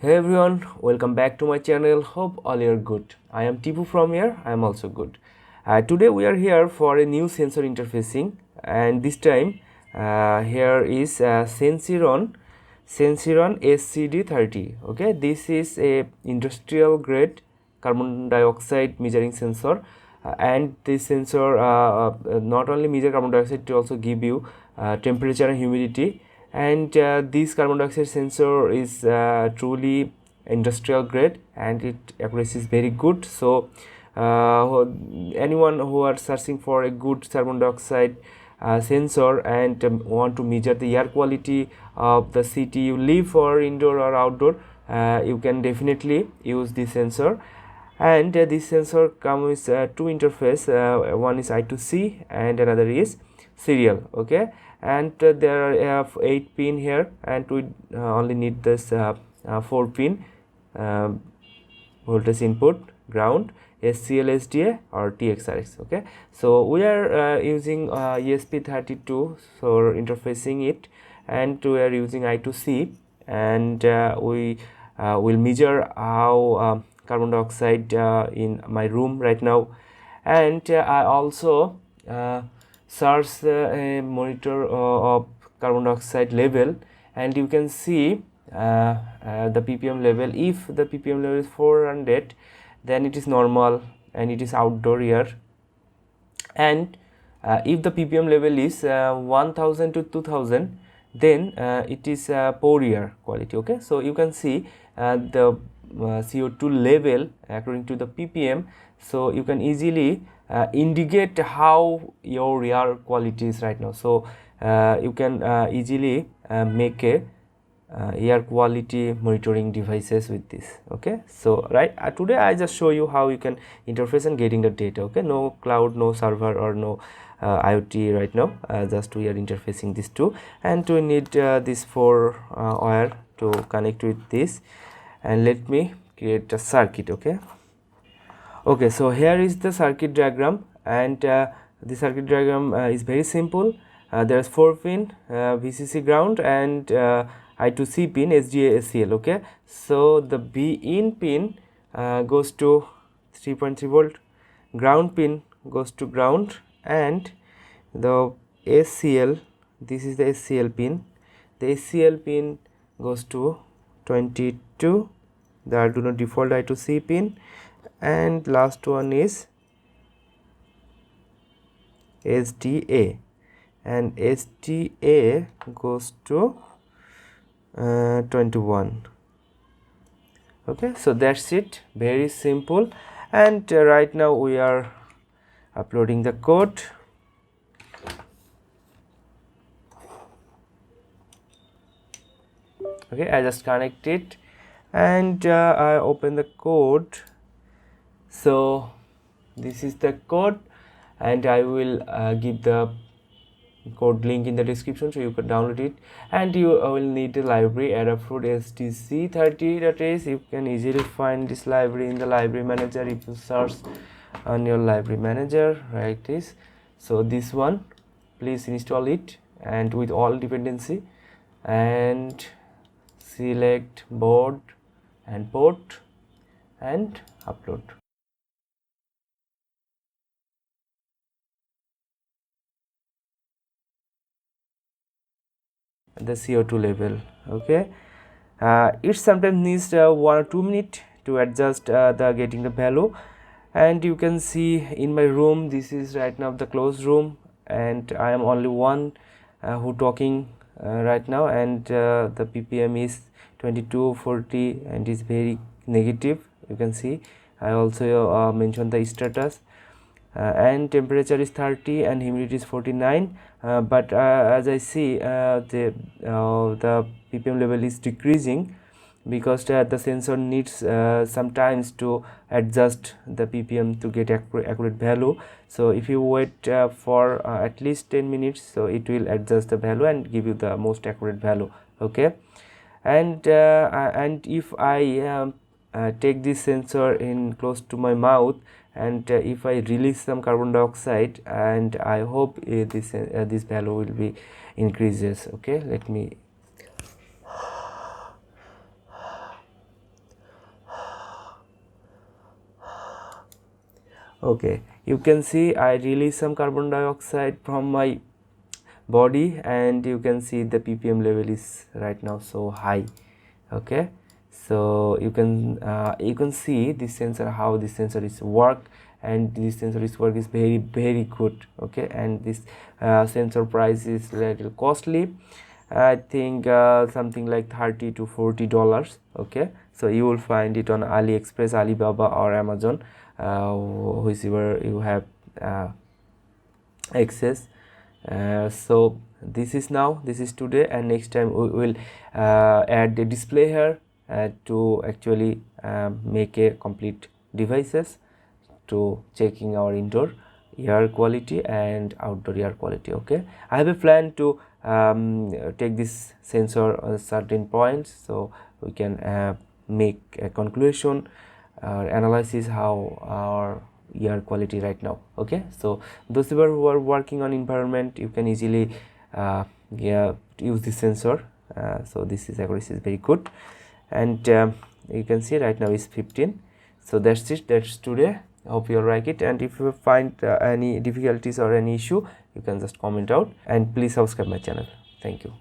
Hey everyone, welcome back to my channel. Hope all are good. I am Tipu from here. I am also good. Today we are here for a new sensor interfacing, and this time here is Sensirion SCD30. Okay, this is a industrial grade carbon dioxide measuring sensor, and this sensor not only measure carbon dioxide, to also give you temperature and humidity. And this carbon dioxide sensor is truly industrial grade, and its accuracy is very good. So anyone who are searching for a good carbon dioxide sensor and want to measure the air quality of the city you live, or indoor or outdoor, you can definitely use this sensor. And this sensor comes with two interface. One is I2C and another is serial. Okay, and there are 8 pin here, and we only need this 4 pin voltage input, ground, SCL, SDA or TXRX. Okay, so we are using ESP32 for interfacing it, and we are using I2C, and we will measure how carbon dioxide in my room right now. And I also search a monitor of carbon dioxide level, and you can see the ppm level. If the ppm level is 400, then it is normal and it is outdoor air. And if the ppm level is 1000 to 2000, then it is poor air quality. Okay, so you can see the CO2 level according to the ppm, so you can easily indicate how your air quality is right now. So you can easily make a air quality monitoring devices with this. Okay, so today I just show you how you can interface and getting the data. Okay, no cloud, no server or no IoT right now, just we are interfacing these two, and we need this 4 wire to connect with this. And let me create a circuit. Okay, so here is the circuit diagram, and the circuit diagram is very simple. There's 4 pin VCC ground, and I2C pin SDA SCL. Okay, so the B in pin goes to 3.3 volt, ground pin goes to ground, and the SCL, this is the SCL pin, the SCL pin goes to 22, the Arduino default I2C pin, and last one is SDA, and SDA goes to 21. Okay, so that's it, very simple. And right now we are uploading the code. Okay, I just connect it, and I open the code. So this is the code, and I will give the code link in the description, so you can download it. And you will need a library, Adafruit SCD30. You can easily find this library in the library manager. If you search on your library manager, right, this, so this one, please install it, and with all dependency, and select board and port and upload. The CO2 level. Okay, it sometimes needs 1 or 2 minutes to adjust the getting the value. And you can see in my room, this is right now the closed room, and I am only one who talking right now, and the ppm is 2240 and is very negative. You can see I also mentioned the status, and temperature is 30 and humidity is 49, but as I see the ppm level is decreasing, because the sensor needs sometimes to adjust the ppm to get accurate value. So if you wait for at least 10 minutes, so it will adjust the value and give you the most accurate value. Okay, and if I take this sensor in close to my mouth, and if I release some carbon dioxide, and I hope this value will be increases. Okay, let me Okay, you can see I release some carbon dioxide from my body, and you can see the ppm level is right now so high. Okay, so you can see this sensor, how this sensor is work, and this sensor is work is very good. Okay, and this sensor price is little costly. I think something like $30 to $40. Okay, so you will find it on AliExpress, Alibaba, or Amazon, whichever you have access. So this is today, and next time we will add the display here to actually make a complete devices to checking our indoor air quality and outdoor air quality. Okay, I have a plan to take this sensor on certain points, so we can make a conclusion or analysis how our air quality right now. Okay, so those who are working on environment, you can easily yeah, use this sensor. So this is accuracy is very good, and you can see right now is 15. So that's it, that's today. I hope you like it, and if you find any difficulties or any issue, you can just comment out, and please subscribe my channel. Thank you.